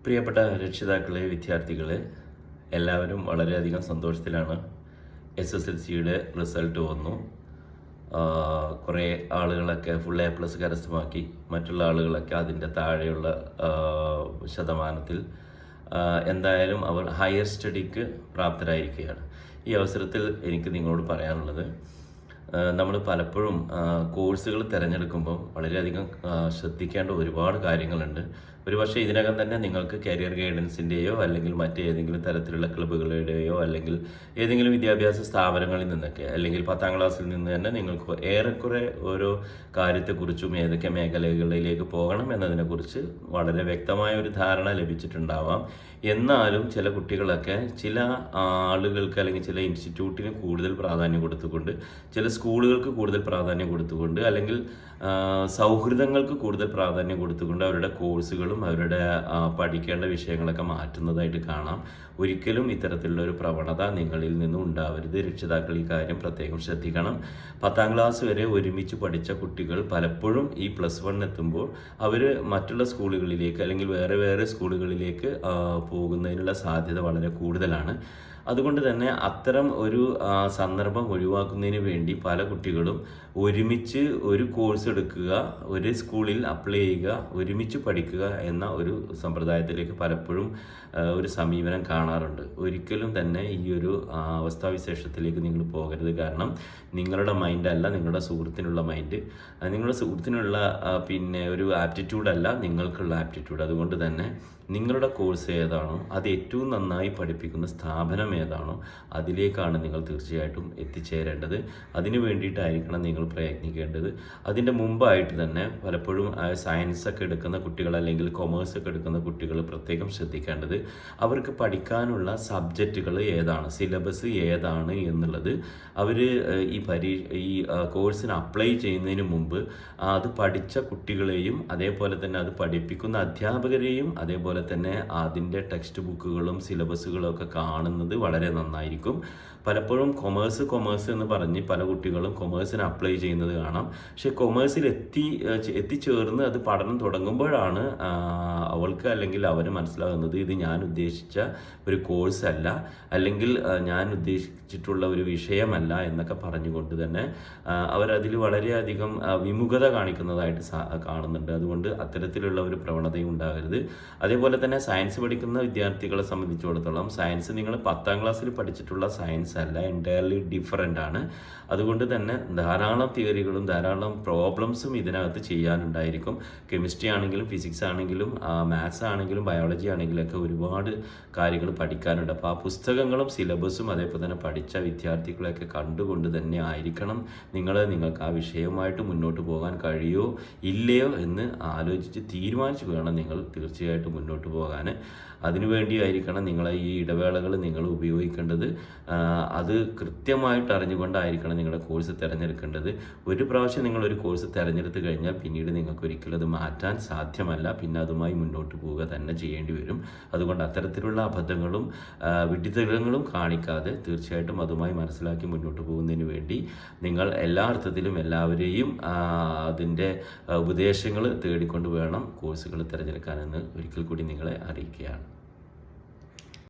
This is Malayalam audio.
പ്രിയപ്പെട്ട രക്ഷിതാക്കളെ, വിദ്യാർത്ഥികളെ, എല്ലാവരും വളരെയധികം സന്തോഷത്തിലാണ്. SSLCയുടെ റിസൾട്ട് വന്നു. കുറേ ആളുകളൊക്കെ ഫുൾ A+ കരസ്ഥമാക്കി. മറ്റുള്ള ആളുകളൊക്കെ അതിൻ്റെ താഴെയുള്ള ശതമാനത്തിൽ. എന്തായാലും അവർ ഹയർ സ്റ്റഡിക്ക് പ്രാപ്തരായിരിക്കുകയാണ്. ഈ അവസരത്തിൽ എനിക്ക് നിങ്ങളോട് പറയാനുള്ളത്, നമ്മൾ പലപ്പോഴും കോഴ്സുകൾ തിരഞ്ഞെടുക്കുമ്പോൾ വളരെയധികം ശ്രദ്ധിക്കേണ്ട ഒരുപാട് കാര്യങ്ങളുണ്ട്. ഒരുപക്ഷെ ഇതിനകം തന്നെ നിങ്ങൾക്ക് കരിയർ ഗൈഡൻസിൻ്റെയോ അല്ലെങ്കിൽ മറ്റേതെങ്കിലും തരത്തിലുള്ള ക്ലബ്ബുകളുടെയോ അല്ലെങ്കിൽ ഏതെങ്കിലും വിദ്യാഭ്യാസ സ്ഥാപനങ്ങളിൽ നിന്നൊക്കെ അല്ലെങ്കിൽ 10ാം ക്ലാസ്സിൽ നിന്ന് തന്നെ നിങ്ങൾക്ക് ഏറെക്കുറെ ഓരോ കാര്യത്തെക്കുറിച്ചും ഏതൊക്കെ മേഖലകളിലേക്ക് പോകണം എന്നതിനെക്കുറിച്ച് വളരെ വ്യക്തമായ ഒരു ധാരണ ലഭിച്ചിട്ടുണ്ടാവാം. എന്നാലും ചില കുട്ടികളൊക്കെ ചില ആളുകൾക്ക് അല്ലെങ്കിൽ ചില ഇൻസ്റ്റിറ്റ്യൂട്ടിന് കൂടുതൽ പ്രാധാന്യം കൊടുത്തുകൊണ്ട്, ചില സ്കൂളുകൾക്ക് കൂടുതൽ പ്രാധാന്യം കൊടുത്തുകൊണ്ട്, അല്ലെങ്കിൽ സൗഹൃദങ്ങൾക്ക് കൂടുതൽ പ്രാധാന്യം കൊടുത്തുകൊണ്ട് അവരുടെ കോഴ്സുകളും അവരുടെ പഠിക്കേണ്ട വിഷയങ്ങളൊക്കെ മാറ്റുന്നതായിട്ട് കാണാം. ഒരിക്കലും ഇത്തരത്തിലുള്ള ഒരു പ്രവണത നിങ്ങളിൽ നിന്നും ഉണ്ടാവരുത്. രക്ഷിതാക്കൾ ഈ കാര്യം പ്രത്യേകം ശ്രദ്ധിക്കണം. 10ാം ക്ലാസ് വരെ ഒരുമിച്ച് പഠിച്ച കുട്ടികൾ പലപ്പോഴും ഈ +1 എത്തുമ്പോൾ അവർ മറ്റുള്ള സ്കൂളുകളിലേക്ക് അല്ലെങ്കിൽ വേറെ സ്കൂളുകളിലേക്ക് പോകുന്നതിനുള്ള സാധ്യത വളരെ കൂടുതലാണ്. അതുകൊണ്ട് തന്നെ അത്തരം ഒരു സന്ദർഭം ഒഴിവാക്കുന്നതിന് വേണ്ടി പല കുട്ടികളും ഒരുമിച്ച് ഒരു കോഴ്സ് എടുക്കുക, ഒരു സ്കൂളിൽ അപ്ലൈ ചെയ്യുക, ഒരുമിച്ച് പഠിക്കുക എന്ന ഒരു സമ്പ്രദായത്തിലേക്ക് പലപ്പോഴും ഒരു സമീപനം കാണാറുണ്ട്. ഒരിക്കലും തന്നെ ഈ ഒരു അവസ്ഥാവിശേഷത്തിലേക്ക് നിങ്ങൾ പോകരുത്. കാരണം നിങ്ങളുടെ മൈൻഡല്ല നിങ്ങളുടെ സുഹൃത്തിനുള്ള മൈൻഡ്, നിങ്ങളുടെ സുഹൃത്തിനുള്ള ഒരു ആപ്റ്റിറ്റ്യൂഡല്ല നിങ്ങൾക്കുള്ള ആപ്റ്റിറ്റ്യൂഡ്. അതുകൊണ്ട് തന്നെ നിങ്ങളുടെ കോഴ്സ് ഏതാണോ, അത് ഏറ്റവും നന്നായി പഠിപ്പിക്കുന്ന സ്ഥാപനം ഏതാണോ അതിലേക്കാണ് നിങ്ങൾ തീർച്ചയായിട്ടും എത്തിച്ചേരേണ്ടത്. അതിനു വേണ്ടിയിട്ടായിരിക്കണം നിങ്ങൾ പ്രയത്നിക്കേണ്ടത്. അതിൻ്റെ മുമ്പായിട്ട് തന്നെ പലപ്പോഴും സയൻസൊക്കെ എടുക്കുന്ന കുട്ടികൾ അല്ലെങ്കിൽ കൊമേഴ്സൊക്കെ എടുക്കുന്ന കുട്ടികൾ പ്രത്യേകം ശ്രദ്ധിക്കേണ്ടത്, അവർക്ക് പഠിക്കാനുള്ള സബ്ജക്റ്റുകൾ ഏതാണ്, സിലബസ് ഏതാണ് എന്നുള്ളത് അവർ ഈ കോഴ്സിന് അപ്ലൈ ചെയ്യുന്നതിന് മുമ്പ് അത് പഠിച്ച കുട്ടികളെയും അതേപോലെ തന്നെ അത് പഠിപ്പിക്കുന്ന അധ്യാപകരെയും അതേപോലെ തന്നെ അതിൻ്റെ ടെക്സ്റ്റ് ബുക്കുകളും സിലബസുകളും ഒക്കെ കാണുന്നത് വളരെ നന്നായിരിക്കും. പലപ്പോഴും കൊമേഴ്സ് എന്ന് പറഞ്ഞ് പല കുട്ടികളും കൊമേഴ്സിന് അപ്ലൈ ചെയ്യുന്നത് കാണാം. പക്ഷേ കൊമേഴ്സിൽ എത്തിച്ചേർന്ന് അത് പഠനം തുടങ്ങുമ്പോഴാണ് അവൾക്ക് അല്ലെങ്കിൽ അവന് മനസ്സിലാകുന്നത് ഇത് ഞാൻ ഉദ്ദേശിച്ച ഒരു കോഴ്സ് അല്ല, അല്ലെങ്കിൽ ഞാൻ ഉദ്ദേശിച്ചിട്ടുള്ള ഒരു വിഷയമല്ല എന്നൊക്കെ പറഞ്ഞുകൊണ്ട് തന്നെ അവരതിൽ വളരെയധികം വിമുഖത കാണിക്കുന്നതായിട്ട് കാണുന്നുണ്ട്. അതുകൊണ്ട് അത്തരത്തിലുള്ള ഒരു പ്രവണതയും ഉണ്ടാകരുത്. അതേപോലെ തന്നെ സയൻസ് പഠിക്കുന്ന വിദ്യാർത്ഥികളെ സംബന്ധിച്ചിടത്തോളം സയൻസ് നിങ്ങൾ 10ാം ക്ലാസ്സിൽ പഠിച്ചിട്ടുള്ള സയൻസ് അല്ല, എൻറ്റയർലി ഡിഫറൻ്റ് ആണ്. അതുകൊണ്ട് തന്നെ ധാരാളം തിയറികളും ധാരാളം പ്രോബ്ലംസും ഇതിനകത്ത് ചെയ്യാനുണ്ടായിരിക്കും. കെമിസ്ട്രി ആണെങ്കിലും ഫിസിക്സ് ആണെങ്കിലും മാത്സ് ആണെങ്കിലും ബയോളജി ആണെങ്കിലും ഒക്കെ ഒരുപാട് കാര്യങ്ങൾ പഠിക്കാനുണ്ട്. അപ്പോൾ ആ പുസ്തകങ്ങളും സിലബസും അതേപോലെ തന്നെ പഠിച്ച വിദ്യാർത്ഥികളെയൊക്കെ കണ്ടുകൊണ്ട് തന്നെ ആയിരിക്കണം നിങ്ങൾക്ക് ആ വിഷയവുമായിട്ട് മുന്നോട്ട് പോകാൻ കഴിയുമോ ഇല്ലയോ എന്ന് ആലോചിച്ച് തീരുമാനിച്ച് വേണം നിങ്ങൾ തീർച്ചയായിട്ടും മുന്നോട്ട് പോകാൻ. അതിനുവേണ്ടിയായിരിക്കണം നിങ്ങളെ ഈ ഇടവേളകൾ നിങ്ങൾ ഉപയോഗിക്കേണ്ടത്. അത് കൃത്യമായിട്ട് അറിഞ്ഞുകൊണ്ടായിരിക്കണം നിങ്ങളുടെ കോഴ്സ് തിരഞ്ഞെടുക്കേണ്ടത്. ഒരു പ്രാവശ്യം നിങ്ങളൊരു കോഴ്സ് തിരഞ്ഞെടുത്ത് കഴിഞ്ഞാൽ പിന്നീട് നിങ്ങൾക്ക് ഒരിക്കലും അത് മാറ്റാൻ സാധ്യമല്ല. പിന്നെ അതുമായി മുന്നോട്ട് പോവുക തന്നെ ചെയ്യേണ്ടി വരും. അതുകൊണ്ട് അത്തരത്തിലുള്ള അബദ്ധങ്ങളും വിഡ്ഢിത്തങ്ങളും കാണിക്കാതെ തീർച്ചയായിട്ടും അതുമായി മനസ്സിലാക്കി മുന്നോട്ട് പോകുന്നതിന് വേണ്ടി നിങ്ങൾ എല്ലാ അർത്ഥത്തിലും എല്ലാവരെയും അതിൻ്റെ ഉപദേശങ്ങൾ തേടിക്കൊണ്ട് വേണം കോഴ്സുകൾ തിരഞ്ഞെടുക്കാനെന്ന് ഒരിക്കൽ കൂടി നിങ്ങളെ അറിയിക്കുകയാണ്.